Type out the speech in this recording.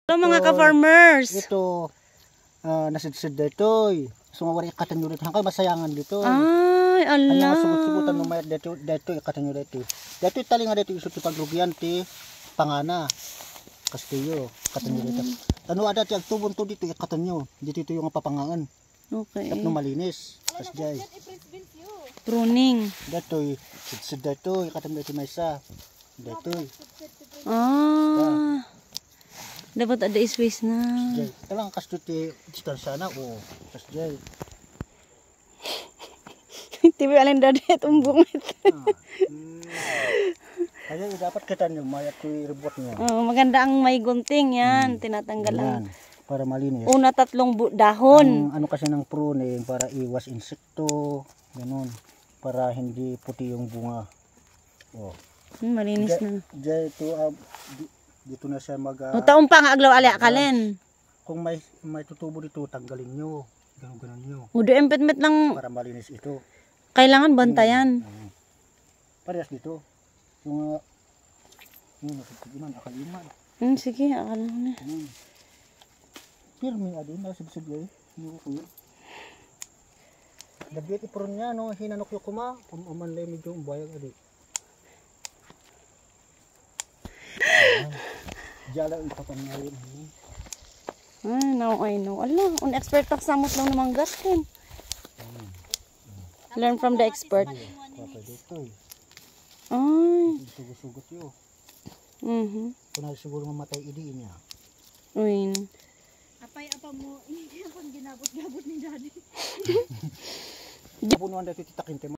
Hello mga ka-farmers. Ito, nasidsid dito. So, mawari ikatan nyo dito. Hanggang masayangan dito. Ay, ala. Hanggang sugot-sugutan mo mayat dito. Dito, ikatan nyo dito. Dito, itali nga dito. Isot ipagrugian, ti. Pangana. Kastilyo. Ikatan nyo dito. Ano ada, ti, agtubon to dito. Ikatan nyo. Dito ito yung papangaan. Okay. Tapos malinis. Tapos dyan. Pruning. Dito, sidsid dito. Ikatan mo dito may isa. Dito. Ah. Dapat ada space na. Jay, talang kastuti distansya na o. Tas jay. Tibi alin dadi tumbong ito. Kaya dapat kita nyo mayat ko ribot nyo. Oh, maganda ang may gunting yan. Tinatanggal ang para malinis. una tatlong dahon. Ano kasi ng pruning para iwas insekto, ganun. Para hindi puti yung bunga. Oh. Malinis na. Jay, ito dito na siya taon pa nga aglaw ali akalen. Kung may tutubo dito, tanggalin nyo. Ganun nyo. Udo empet-met lang. Para malinis ito. Kailangan bantayan. Parehas dito. Yung akaliman. Sige, akala ko na. Pirmi adin na sibsibay. Yung ko yun. Dabiat ipron niya no, hinanok yung kuma. Uman lay medyo bayag adi. Jala ipapangayon. Now I know. Allah, un expert tak samot lang namang gaskin. Learn from the expert. Ay. Sugot-sugot yun. Kung siguro mamatay idiin niya. Uy. Apay-apa mo, hindi akong ginabot-gabot ni Daddy. Punuan dito titakin